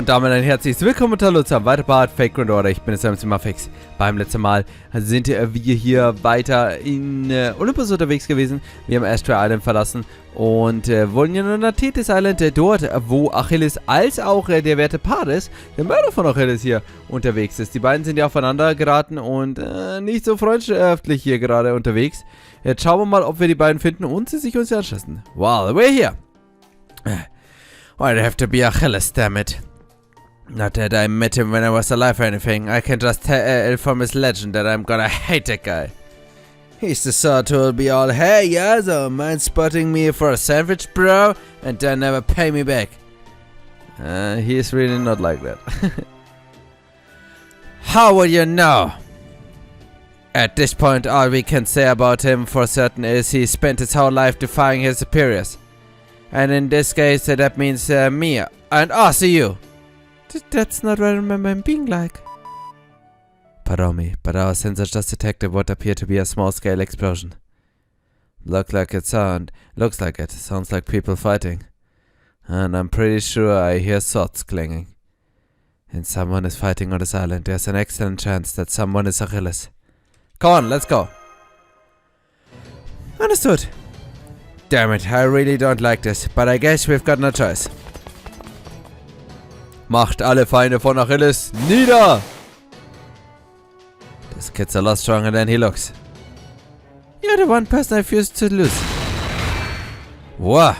Und damit ein herzliches Willkommen und Hallo zu einem weiteren Part Fake Grand Order. Ich bin es immer fix. Beim letzten Mal sind wir hier weiter in Olympus unterwegs gewesen. Wir haben Astral Island verlassen und wollen ja nach Atlantis Island, dort wo Achilles als auch der werte Paris, der Mörder von Achilles, hier unterwegs ist. Die beiden sind ja aufeinander geraten und nicht so freundschaftlich hier gerade unterwegs. Jetzt schauen wir mal, ob wir die beiden finden und sie sich uns anschließen. Well, we're here. Why'd it have to be Achilles, damn it? Not that I met him when I was alive or anything. I can just tell from his legend that I'm gonna hate that guy. He's the sort who'll be all, hey, yeah, so mind spotting me for a sandwich, bro? And then never pay me back. He's really not like that. How would you know? At this point, all we can say about him for certain is he spent his whole life defying his superiors. And in this case, that means me and also you. That's not what I remember him being like. Pardon me, but our sensors just detected what appeared to be a small-scale explosion. Looks like it. Sounds like people fighting. And I'm pretty sure I hear swords clanging. And someone is fighting on this island. There's an excellent chance that someone is Achilles. Come on, let's go. Understood. Damn it, I really don't like this, but I guess we've got no choice. Macht alle Feinde von Achilles nieder! This kid's a lot stronger than he looks. You're the one person I refuse to lose. What?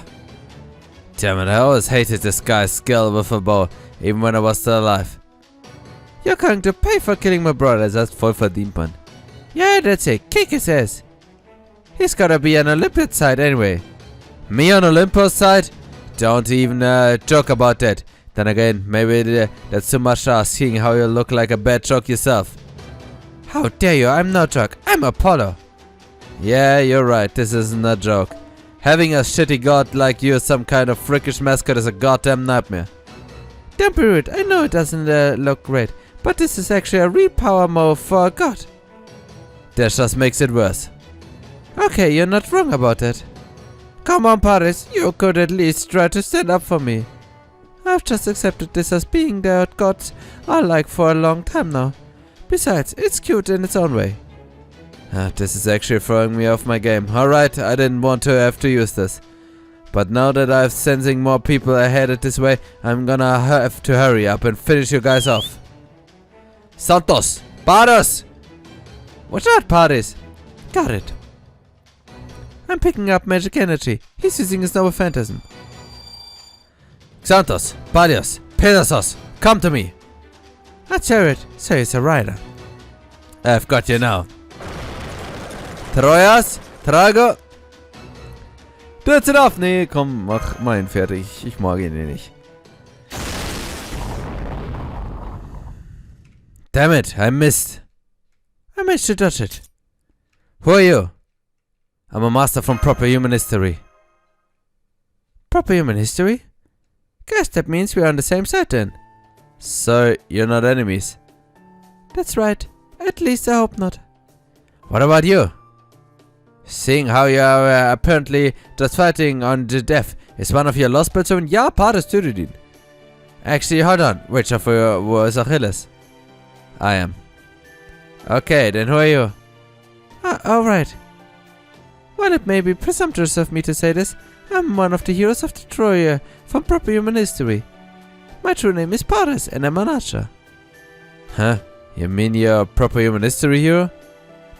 Damn it, I always hated this guy's skill with a bow, even when I was still alive. You're going to pay for killing my brother, that's voll verdient, man. Yeah, that's it, kick his ass. He's gotta be on Olympus side anyway. Me on Olympus side? Don't even joke about that. Then again, maybe that's too much to ask, seeing how you look like a bad joke yourself. How dare you, I'm no joke, I'm Apollo. Yeah, you're right, this isn't a joke. Having a shitty god like you as some kind of freakish mascot is a goddamn nightmare. Don't be rude, I know it doesn't look great, but this is actually a real power move for a god. That just makes it worse. Okay, you're not wrong about that. Come on, Paris, you could at least try to stand up for me. I've just accepted this as being the gods I like for a long time now. Besides, it's cute in its own way. This is actually throwing me off my game. Alright, I didn't want to have to use this. But now that I'm sensing more people are headed this way, I'm gonna have to hurry up and finish you guys off. Santos! Paris! Watch out, Paris! Got it. I'm picking up magic energy. He's using his noble phantasm. Xanthos, Palios, Pegasus, come to me! A chariot, so he's a rider. I've got you now. Trojas, Trago. That's enough! Nee, komm, mach mal ihn fertig. Ich mag ihn nicht. Damn it, I missed. I managed to dodge it. Who are you? I'm a master from proper human history. Proper human history? Guess that means we're on the same side then. So, you're not enemies? That's right. At least I hope not. What about you? Seeing how you are apparently just fighting on the death, is one of your Lostbelts? Ja, Paris tötet ihn. Actually, hold on. Which of you was Achilles? I am. Okay, then who are you? Alright. Well, it may be presumptuous of me to say this. I'm one of the heroes of the Troya from proper human history. My true name is Paris and I'm an archer. Huh? You mean you're a proper human history hero?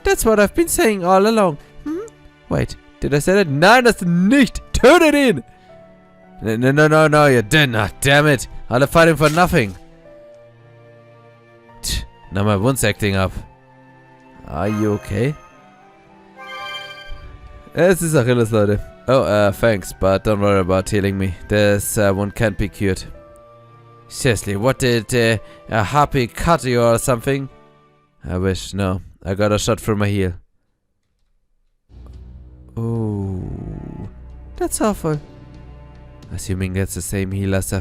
That's what I've been saying all along. Wait, did I say that? Nein, das nicht! Tötet ihn! No, you didn't. Damn it. Alle fighting for nothing. Now my wound's acting up. Are you okay? Es ist Achilles, Leute. Oh, thanks, but don't worry about healing me. This one can't be cured. Seriously, what did a harpy cut you or something? I wish, no. I got a shot through my heel. Oh, that's awful. Assuming that's the same heal as your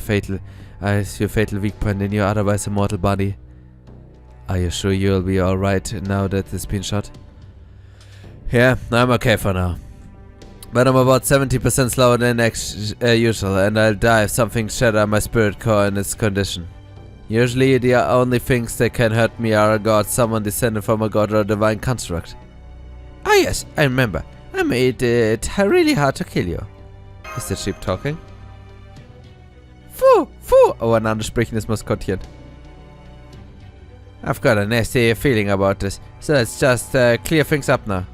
fatal weak point in your otherwise immortal body. Are you sure you'll be alright now that it's been shot? Yeah, I'm okay for now. But I'm about 70% slower than usual, and I'll die if something shatters my spirit core in its condition. Usually the only things that can hurt me are a god, someone descended from a god, or a divine construct. Ah yes, I remember. I made it really hard to kill you. Ist der Sheep talking? Fu! Oh, ein anderes sprechendes Maskottchen. I've got a nasty feeling about this, so let's just clear things up now.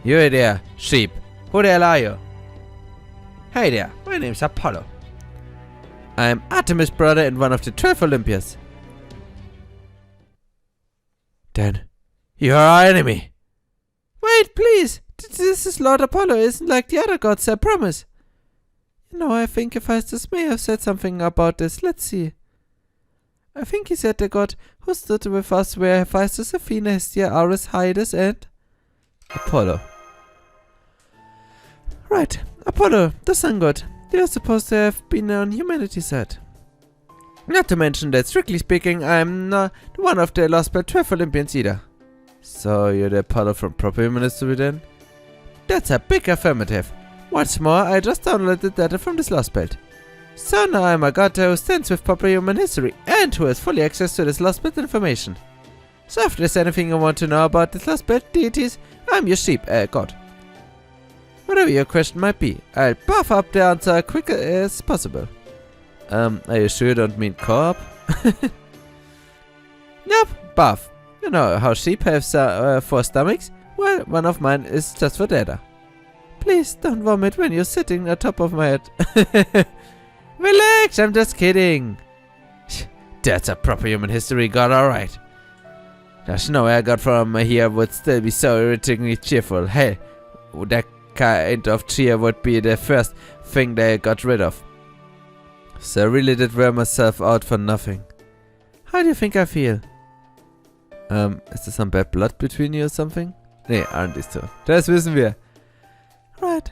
You there, sheep. Who the hell are you? Hey there, my name's Apollo. I'm Artemis' brother and one of the 12 Olympias. Then, you're our enemy. Wait, please. This is Lord Apollo, isn't like the other gods, I promise. You know, I think Hephaestus may have said something about this. Let's see. I think he said the god who stood with us were Hephaestus, Athena, Hestia, Ares, Hyades, and Apollo. Right, Apollo, the sun god. They are supposed to have been on humanity's side. Not to mention that, strictly speaking, I'm not one of the Lostbelt 12 Olympians either. So you're the Apollo from proper human history then? That's a big affirmative. What's more, I just downloaded the data from this Lostbelt. So now I'm a god who stands with proper human history and who has fully access to this Lostbelt information. So if there's anything you want to know about this Lostbelt deities, I'm your sheep, god. Whatever your question might be, I'll buff up the answer as quick as possible. Are you sure you don't mean co-op? Nope, buff. You know how sheep have 4 stomachs? Well, one of mine is just for data. Please don't vomit when you're sitting on top of my head. Relax, I'm just kidding. That's a proper human history god, alright. There's no way I got from here would still be so irritatingly cheerful. Hey, that kind of cheer would be the first thing they got rid of. So I really did wear myself out for nothing. How do you think I feel? Is there some bad blood between you or something? Nee, aren't these two. Das wissen wir. Right.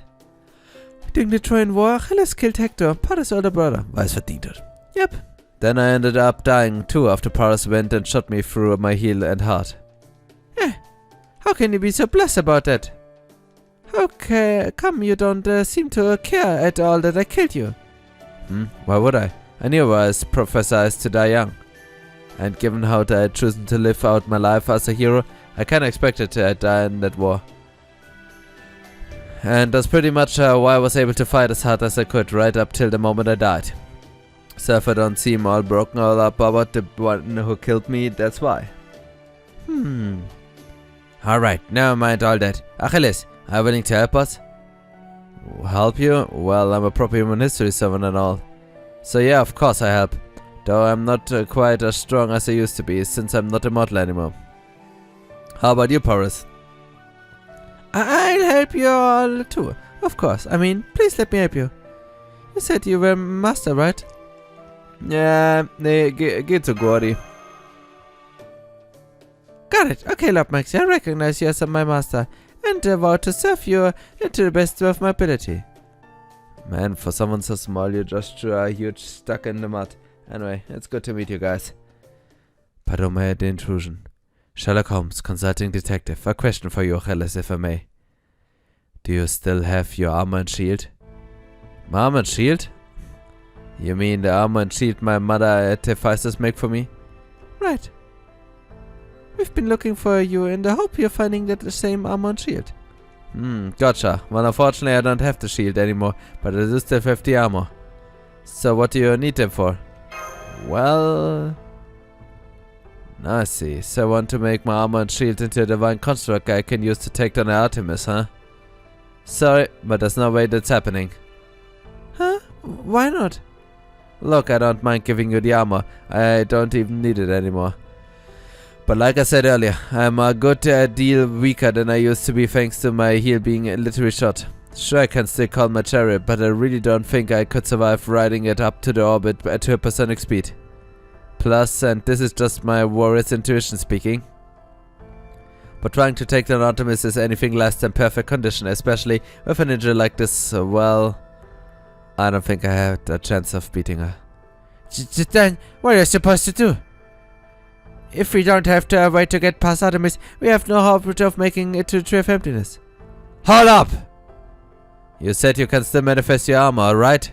During the Trojan War, Achilles killed Hector, Paris' older brother. Weil's verdient hat. Yep. Then I ended up dying too after Paris went and shot me through my heel and heart. Eh, how can you be so blessed about that? How come you don't seem to care at all that I killed you? Why would I? I knew I was prophesized to die young. And given how I had chosen to live out my life as a hero, I kinda expected to die in that war. And that's pretty much why I was able to fight as hard as I could right up till the moment I died. So if I don't seem all broken all up about the one who killed me, that's why. Alright, never mind all that. Achilles, are you willing to help us? Help you? Well, I'm a proper human history servant and all. So yeah, of course I help. Though I'm not quite as strong as I used to be, since I'm not immortal anymore. How about you, Paris? I'll help you all too. Of course. I mean, please let me help you. You said you were master, right? Yeah, nee, geht so, Gordy. Got it. Okay, Lord Maxi, I recognize you as my master, and vow to serve you to the best of my ability. Man, for someone so small, you just threw a huge stuck in the mud. Anyway, it's good to meet you guys. Pardon the intrusion. Sherlock Holmes, consulting detective. A question for you, Achilles, if I may. Do you still have your armor and shield? My armor and shield? You mean the armor and shield my mother at Hephaestus make for me? Right. We've been looking for you and I hope you're finding that same armor and shield. Gotcha. Well, unfortunately I don't have the shield anymore, but I do still have the armor. So what do you need them for? Well... I see. So I want to make my armor and shield into a divine construct I can use to take down Artemis, huh? Sorry, but there's no way that's happening. Huh? Why not? Look, I don't mind giving you the armor. I don't even need it anymore. But like I said earlier, I'm a good deal weaker than I used to be thanks to my heel being literally shot. Sure, I can still call my chariot, but I really don't think I could survive riding it up to the orbit at supersonic speed. Plus, and this is just my warrior's intuition speaking, but trying to take down Artemis is anything less than perfect condition, especially with an injury like this, well, I don't think I had a chance of beating her. Then, what are you supposed to do? If we don't have a way to get past Artemis, we have no hope of making it to the Tree of Emptiness. Hold up! You said you can still manifest your armor, right?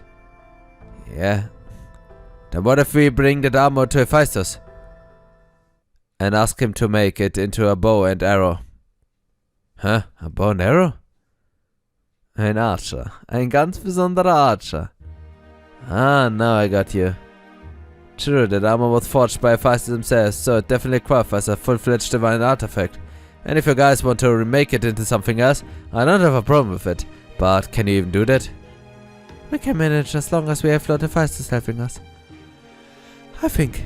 Yeah. Then what if we bring that armor to Hephaestus? And ask him to make it into a bow and arrow. Huh? A bow and arrow? Ein Archer. Ein ganz besonderer Archer. Ah, now I got you. True, that armor was forged by Hephaestus himself, so it definitely qualifies as a full-fledged divine artifact. And if you guys want to remake it into something else, I don't have a problem with it. But can you even do that? We can manage as long as we have Lord Hephaestus helping us. I think.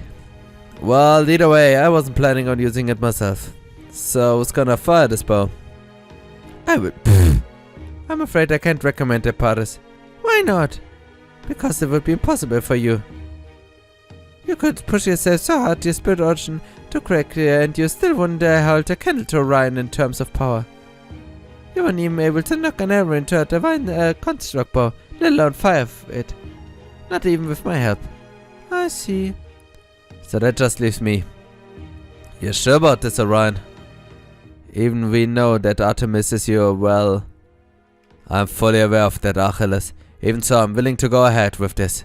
Well, either way, I wasn't planning on using it myself. So who's gonna fire this bow? I would. I'm afraid I can't recommend it, Paris. Why not? Because it would be impossible for you. You could push yourself so hard your spirit origin to crack here and you still wouldn't hold a candle to Orion in terms of power. You weren't even able to knock an arrow into a divine construct bow, let alone fire it. Not even with my help. I see. So that just leaves me. You're sure about this, Orion? Even we know that Artemis is your, well... I'm fully aware of that, Achilles. Even so, I'm willing to go ahead with this.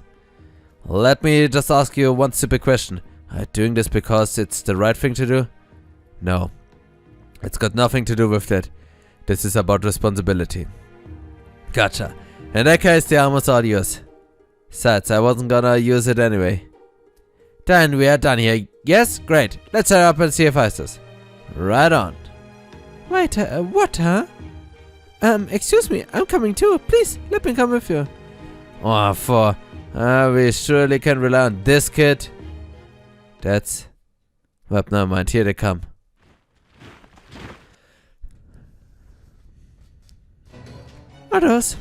Let me just ask you one stupid question. Are you doing this because it's the right thing to do? No. It's got nothing to do with that. This is about responsibility. Gotcha. In that case, the armor's all yours. Besides, I wasn't gonna use it anyway. Then we are done here. Yes? Great. Let's head up and see Hephaestus. Right on. Wait, what, huh? Excuse me, I'm coming too. Please, let me come with you. Oh, we surely can rely on this kid. That's... Well, never mind. Here they come. Are those?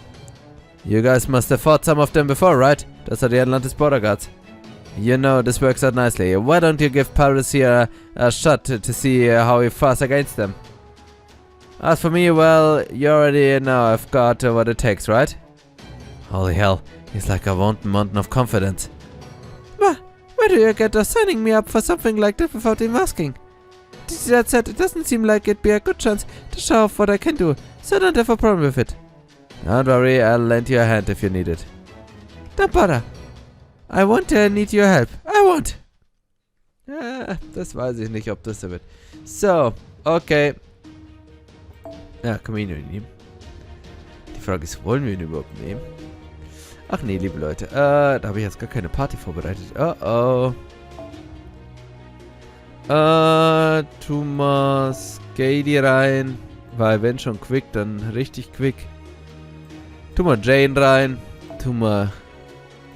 You guys must have fought some of them before, right? Those are the Atlantis border guards. You know, this works out nicely. Why don't you give Paris here a shot to see how he fares against them? As for me, well, you already know I've got what it takes, right? Holy hell, he's like a mountain of confidence. Where do you get signing me up for something like that without even asking? That said, it doesn't seem like it'd be a good chance to show off what I can do, so don't have a problem with it. Don't worry, I'll lend you a hand if you need it. Don't bother. I won't need your help. I won't. Ja, das weiß ich nicht, ob das so wird. So, okay. Ja, können wir ihn nehmen? Die Frage ist, wollen wir ihn überhaupt nehmen? Ach nee, liebe Leute. Da habe ich jetzt gar keine Party vorbereitet. Oh. Tu mal Skady rein. Weil wenn schon quick, dann richtig quick. Tu mal Jane rein. Tu mal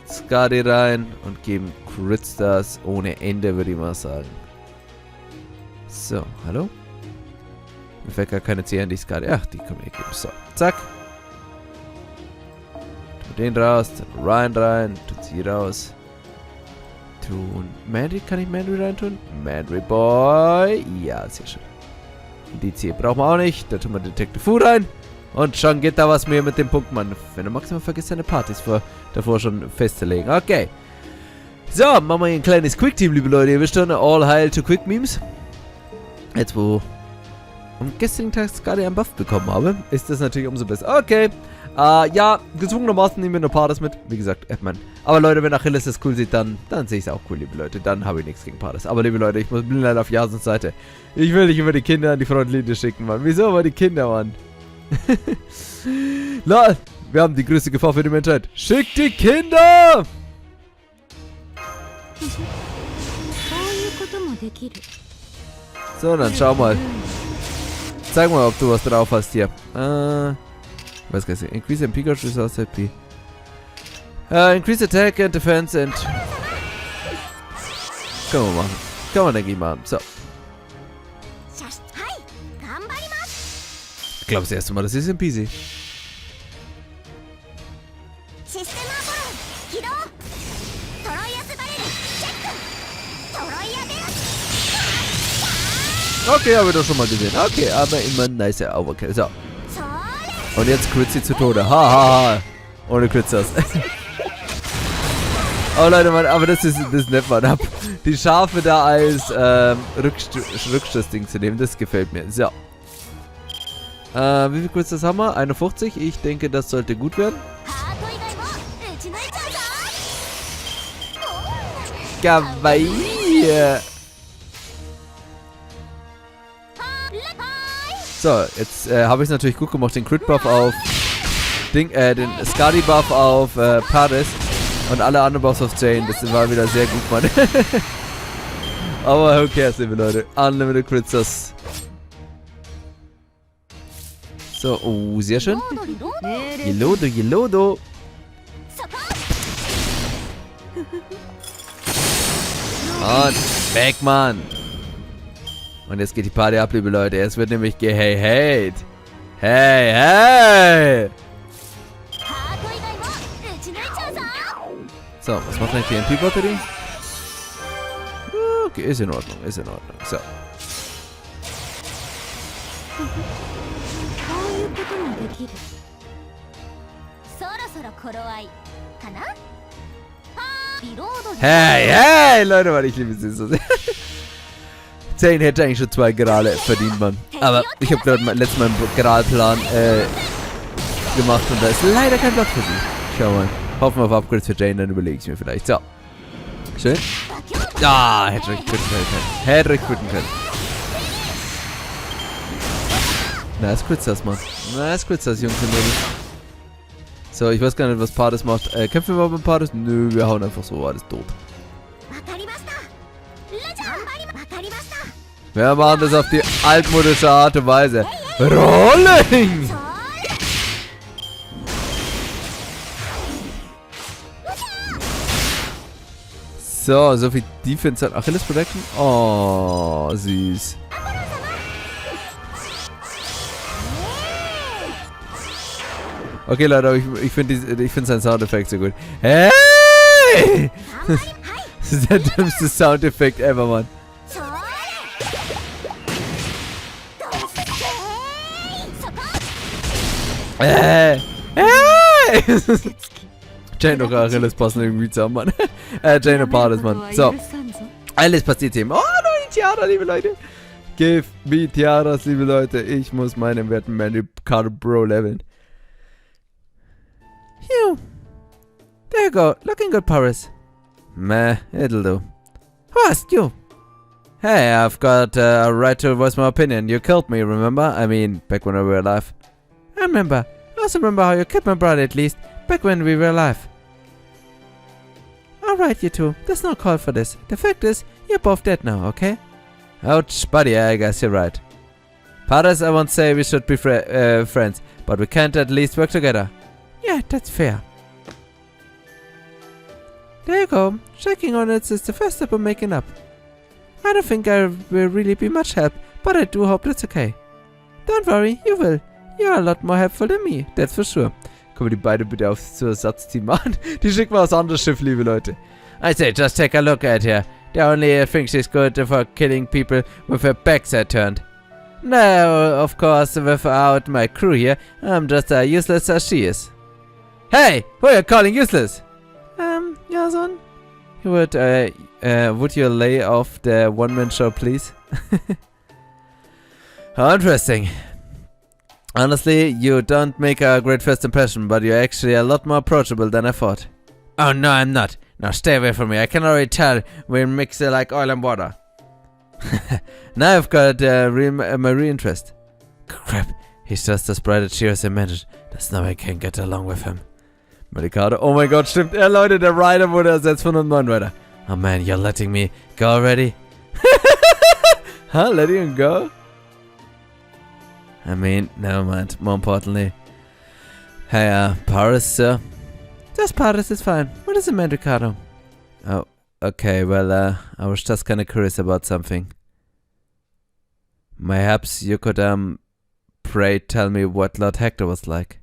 Skady rein. Und geben Critstars ohne Ende, würde ich mal sagen. So, hallo? Mir fällt gar keine CN, die Skady. Ach, die können wir geben. So, zack. Tu den raus. Dann Ryan rein. Tut sie raus. Tun. Mandy, kann ich Mandy reintun? Mandy Boy. Ja, sehr schön. Die C brauchen wir auch nicht. Da tun wir Detective Fu rein. Und schon geht da was mehr mit dem Punkt, Mann. Wenn du maximal vergisst, deine Partys davor schon festzulegen. Okay. So, machen wir hier ein kleines Quick-Team, liebe Leute. Ihr wisst schon, all hail to Quick-Memes. Jetzt, wo am gestrigen Tag gerade einen Buff bekommen habe, ist das natürlich umso besser. Okay. Ja, gezwungenermaßen nehmen wir nur Paris mit. Wie gesagt, Edman. Aber Leute, wenn Achilles das cool sieht, dann sehe ich es auch cool, liebe Leute. Dann habe ich nichts gegen Paris. Aber liebe Leute, bin leider auf Jasons Seite. Ich will nicht immer die Kinder an die Frontlinie schicken, Mann. Wieso aber die Kinder, Mann? Lol, wir haben die größte Gefahr für die Menschheit. Schickt die Kinder! So, dann schau mal. Zeig mal, ob du was drauf hast hier. Was kann ich sagen? Increase MP Resource aus LP. Increase Attack and Defense and... Können wir machen. Kann man denke ich machen. So. Ich glaube das erste Mal, das ist in PC. Okay, habe ich doch schon mal gesehen. Okay, aber immer nice Overkill. So. Und jetzt crit sie zu Tode. Hahaha. Ohne Critzers. Oh Leute, Mann, aber das ist nett, Mann. Hab die Schafe da als Rückstoßding zu nehmen, das gefällt mir. So. Wie viel Critzers haben wir? 51. Ich denke, das sollte gut werden. kawaii. So, jetzt habe ich es natürlich gut gemacht, den Crit-Buff auf den Skadi-Buff auf Paris und alle anderen Buffs auf Jane. Das war wieder sehr gut, Mann. Aber who cares, liebe Leute. Unlimited Critters. So, oh, sehr schön. Yelodo. Und weg, Mann. Und jetzt geht die Party ab, liebe Leute. Es wird nämlich hey. So, was macht eigentlich die MP-Batterie? Okay, ist in Ordnung. So. Hey, Leute, Mann, ich liebe sie so sehr. 10 hätte eigentlich schon 2 Grale verdient, Mann. Aber ich habe gerade letztes Mal einen Gralplan gemacht und da ist leider kein Platz für sie. Schau mal. Hoffen wir auf Upgrades für Jane, dann überlege ich es mir vielleicht. So. Schön. Ja, hätte ich quitten können. Nice Quitzers, Mann. Nice Quitzers, Jungs und Mädels. So, ich weiß gar nicht, was Paris macht. Kämpfen wir überhaupt mit Paris? Nö, wir hauen einfach so alles tot. Wir machen das auf die altmodische Art und Weise. Rolling! So viel Defense hat Achilles Protection. Oh, süß. Okay, Leute, aber ich finde seinen Soundeffekt so gut. Hey! Das ist der dümmste Soundeffekt ever, Mann. Hey! Jane und Achilles passen irgendwie zusammen, Mann. Jane und Paris, Mann. So. Alles passiert hier. Oh, neue Tiara, liebe Leute. Give me Tiaras, liebe Leute. Ich muss meinen werten Mandy-Karte Bro leveln. Phew. There you go. Looking good, Paris. Meh, it'll do. Who asked you? Hey, I've got a right to voice my opinion. You killed me, remember? I mean, back when we were alive. I remember. I also remember how you killed my brother, at least. Back when we were alive. Alright, you two. There's no call for this. The fact is, you're both dead now, okay? Ouch, buddy, I guess you're right. Paris, I won't say we should be friends, but we can't at least work together. Yeah, that's fair. There you go. Shaking on it is the first step of making up. I don't think I will really be much help, but I do hope that's okay. Don't worry, you will. You're a lot more helpful than me, that's for sure. Können wir die beide bitte aufs Ersatzteam machen? Die schicken wir aufs andere Schiff, liebe Leute. I say, just take a look at her. The only thing she's good for killing people with her backs are turned. No, of course, without my crew here, I'm just as useless as she is. Hey, who are you calling useless? Yeah, son. Would you lay off the one-man show, please? How interesting. Honestly, you don't make a great first impression, but you're actually a lot more approachable than I thought. Oh no, I'm not. Now stay away from me. I can already tell we mix it like oil and water. Now I've got my real interest. Crap, he's just as bright as she has imagined. There's no way I can get along with him. Medicado. Oh mein Gott, stimmt. Ja, Leute, der Rider wurde ersetzt von einem neuen Rider. Oh man, you're letting me go already? Huh? Letting him go? I mean, never mind. More importantly. Hey, Paris, sir? Just Paris is fine. What is it, man, Ricardo? Oh, okay, well, I was just kinda curious about something. Perhaps you could, pray tell me what Lord Hector was like.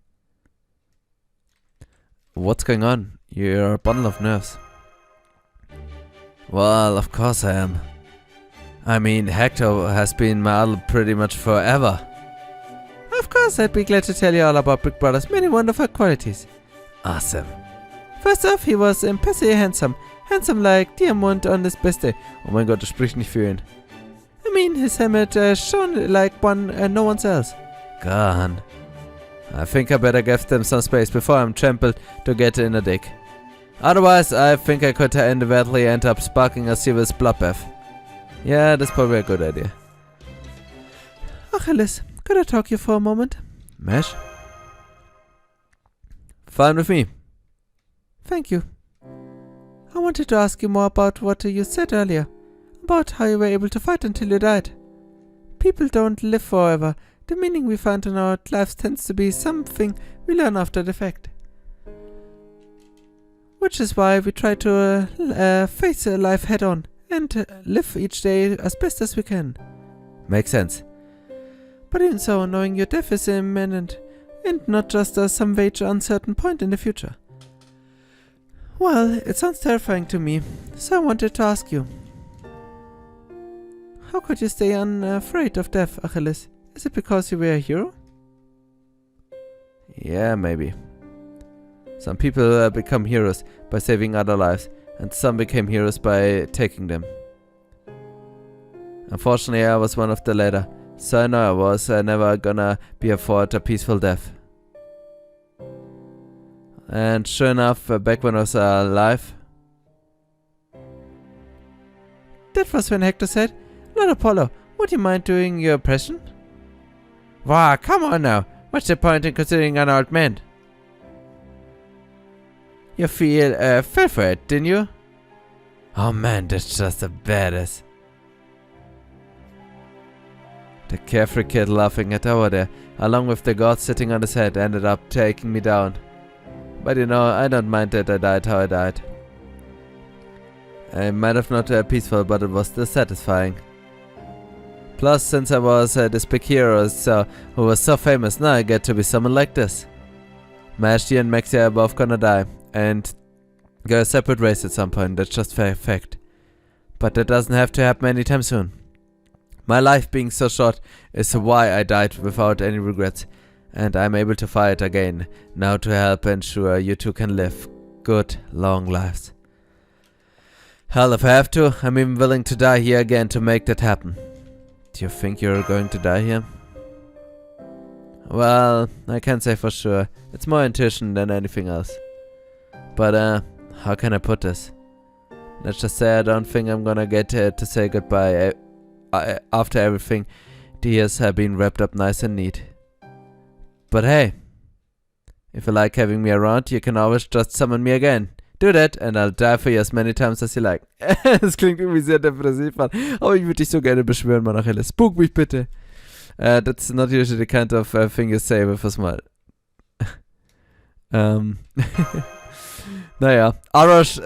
What's going on? You're a bundle of nerves. Well, of course I am. I mean, Hector has been my idol pretty much forever. Of course, I'd be glad to tell you all about Big Brother's many wonderful qualities. Awesome. First off, he was impressively handsome. Handsome like Diamond on his best day. Oh mein Gott, das spricht nicht für ihn. I mean, his helmet shone like no one else. Gone. I think I better give them some space before I'm trampled to get in a dick. Otherwise, I think I could inadvertently end up sparking a serious bloodbath. Yeah, that's probably a good idea. Achilles, could I talk to you for a moment? Mesh? Fine with me. Thank you. I wanted to ask you more about what you said earlier. About how you were able to fight until you died. People don't live forever. The meaning we find in our lives tends to be something we learn after the fact. Which is why we try to face life head on and live each day as best as we can. Makes sense. But even so, knowing your death is imminent and not just some vague uncertain point in the future. Well, it sounds terrifying to me, so I wanted to ask you. How could you stay unafraid of death, Achilles? Is it because you were a hero? Yeah, maybe. Some people become heroes by saving other lives, and some became heroes by taking them. Unfortunately, I was one of the latter, so I know I was never gonna be afforded a peaceful death. And sure enough, back when I was alive... That was when Hector said, Lord Apollo, would you mind doing your impression? Wow, come on now. What's the point in considering an old man? You fell for it, didn't you? Oh man, that's just a badass. The carefree kid laughing at over there, along with the god sitting on his head, ended up taking me down. But you know, I don't mind that I died how I died. I might have not peaceful, but it was still satisfying. Plus, since I was this big hero who was so famous, now I get to be someone like this. Mashti and Maxia are both gonna die, and go a separate race at some point, that's just a fact. But that doesn't have to happen anytime soon. My life being so short is why I died without any regrets, and I'm able to fight again, now to help ensure you two can live good, long lives. Hell, if I have to, I'm even willing to die here again to make that happen. Do you think you're going to die here? Well, I can't say for sure. It's more intuition than anything else. But, how can I put this? Let's just say I don't think I'm gonna get to say goodbye after everything the years have been wrapped up nice and neat. But hey, if you like having me around, you can always just summon me again. Do that and I'll die for you as many times as you like. Das klingt irgendwie sehr depressiv an, aber ich würde dich so gerne beschwören, Mann Achilles. Spook mich bitte. That's not usually the kind of thing you say with a smile. Naja, Arash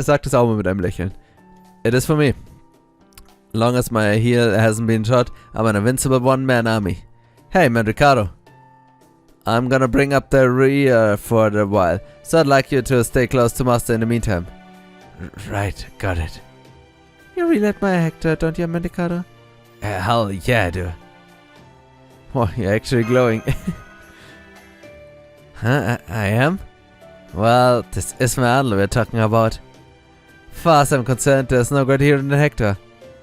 sagt es auch mal mit einem Lächeln. It is for me. Long as my heel hasn't been shot, I'm an invincible one-man army. Hey, man Ricardo. I'm gonna bring up the rear for a while, so I'd like you to stay close to Master in the meantime. Right, got it. You really admire Hector, don't you, Ricardo? Hell yeah, I do. Oh, you're actually glowing. Huh, I am? Well, this is my Adler we're talking about. Far as I'm concerned, there's no great hero than Hector.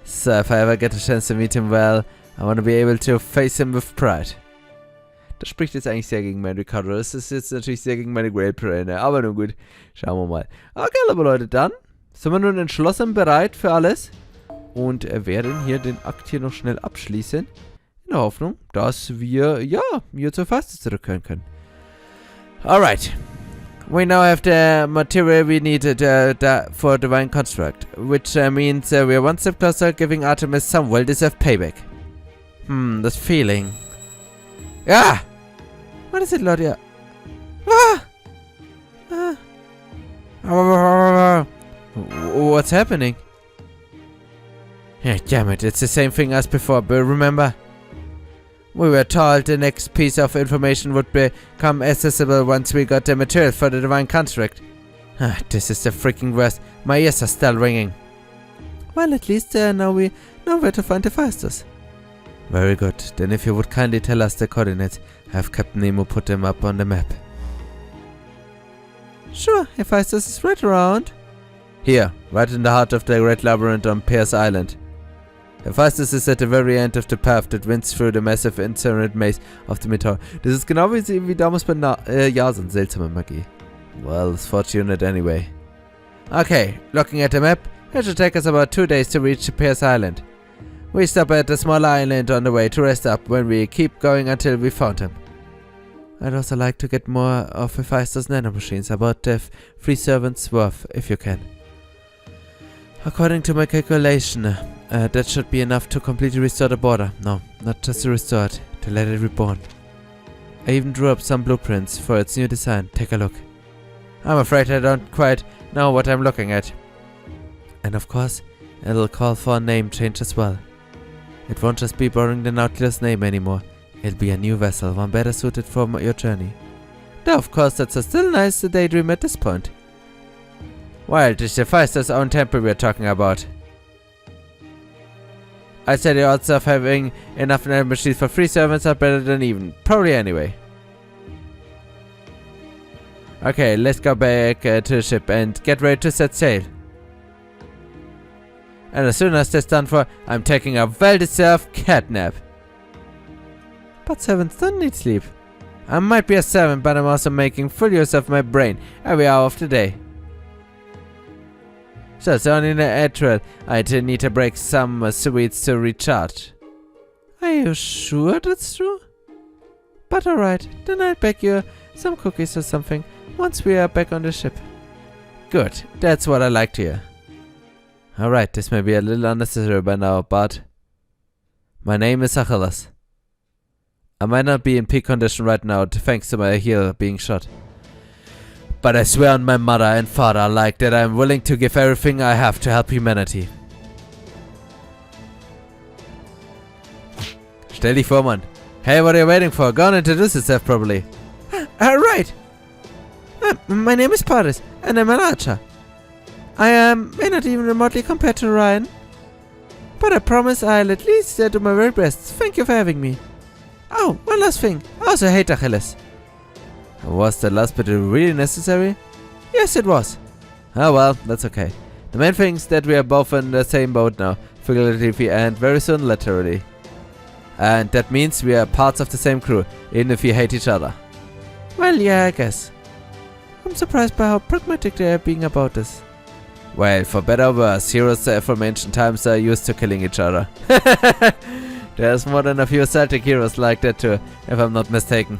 So if I ever get a chance to meet him, well, I want to be able to face him with pride. Das spricht jetzt eigentlich sehr gegen mein Ricardo. Das ist jetzt natürlich sehr gegen meine Great Pläne. Aber nun gut, schauen wir mal. Okay, aber Leute, dann sind wir nun entschlossen bereit für alles. Und werden hier den Akt hier noch schnell abschließen. In der Hoffnung, dass wir, ja, hier zur Faste zurückkehren können. Alright. We now have the material we needed for Divine Construct. Which means we are one step closer giving Artemis some well-deserved payback. This feeling. Ah! What is it, Claudia? What's happening? Yeah, damn it, it's the same thing as before, but remember? We were told the next piece of information would become accessible once we got the material for the Divine Construct. This is the freaking worst. My ears are still ringing. Well, at least now we know where to find the fastest. Very good. Then if you would kindly tell us the coordinates, have Captain Nemo put them up on the map. Sure, Hephaestus is right around. Here, right in the heart of the Great Labyrinth on Pierce Island. Hephaestus is at the very end of the path that winds through the massive incinerate maze of the Meteor. Das ist genau wie damals bei Jason, seltsame Magie. Well, it's fortunate anyway. Okay, looking at the map, it should take us about 2 days to reach Pierce Island. We stop at a small island on the way to rest up when we keep going until we found him. I'd also like to get more of Hephaestus nanomachines, about the 3 servants worth, if you can. According to my calculation, that should be enough to completely restore the border. No, not just to restore it, to let it reborn. I even drew up some blueprints for its new design. Take a look. I'm afraid I don't quite know what I'm looking at. And of course, it'll call for a name change as well. It won't just be borrowing the Nautilus name anymore. It'll be a new vessel, one better suited for your journey. Though of course that's a still nice daydream at this point. Well, it's Hephaestus' own temple we're talking about. I'd say the odds of having enough nanomachines for 3 servants are better than even. Probably anyway. Okay, let's go back to the ship and get ready to set sail. And as soon as that's done for, I'm taking a well-deserved cat nap. But servants don't need sleep. I might be a servant, but I'm also making full use of my brain every hour of the day. So it's only natural I'd need to break some sweets to recharge. Are you sure that's true? But alright, then I'll bake you some cookies or something once we are back on the ship. Good, that's what I like to hear. Alright, this may be a little unnecessary by now, but my name is Achilles. I might not be in peak condition right now thanks to my heel being shot. But I swear on my mother and father alike that I am willing to give everything I have to help humanity. Stell dich vor, Mann. Hey, what are you waiting for? Go and introduce yourself properly. Right. My name is Paris, and I'm an archer. I may not even remotely compare to Ryan. But I promise I'll at least do my very best. Thank you for having me. Oh, one last thing. I also hate Achilles. Was the last bit really necessary? Yes, it was. Oh well, that's okay. The main thing is that we are both in the same boat now, figuratively and very soon literally. And that means we are parts of the same crew, even if we hate each other. Well, yeah, I guess. I'm surprised by how pragmatic they are being about this. Well, for better or worse, heroes from ancient times are used to killing each other. There's more than a few Celtic heroes like that too, if I'm not mistaken.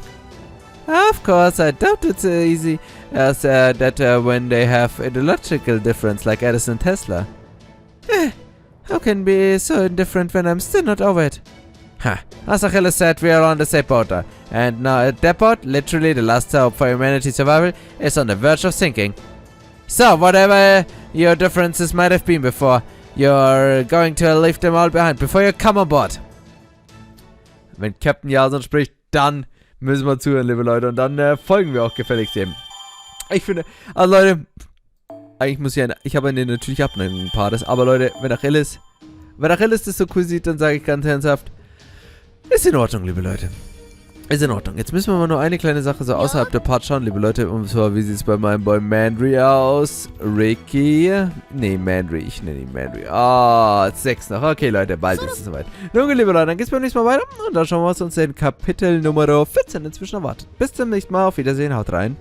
Of course, I doubt it's easy as that when they have ideological difference like Edison and Tesla. How can be so indifferent when I'm still not over it? Ha, as Achilles said, we are on the same boat, and now at that boat, literally the last hope for humanity's survival, is on the verge of sinking. So, whatever your differences might have been before, you're going to leave them all behind before you come on board. Wenn Captain Jason spricht, dann müssen wir zuhören, liebe Leute, und dann folgen wir auch gefälligst dem. Ich finde, also Leute, eigentlich muss ich habe eine natürlich Abneigung Parts, aber Leute, wenn Achilles das so cool sieht, dann sage ich ganz ernsthaft, ist in Ordnung, liebe Leute. Ist in Ordnung. Jetzt müssen wir mal nur eine kleine Sache so außerhalb der Part schauen, liebe Leute. Und zwar, wie sieht es bei meinem Boy Mandry aus? Ricky? Nee, Mandry. Ich nenne ihn Mandry. Ah, 6 noch. Okay, Leute, bald ist es soweit. Nun gut, liebe Leute, dann geht's beim nächsten Mal weiter. Und dann schauen wir uns den Kapitel Nummer 14 inzwischen erwartet. Bis zum nächsten Mal. Auf Wiedersehen. Haut rein.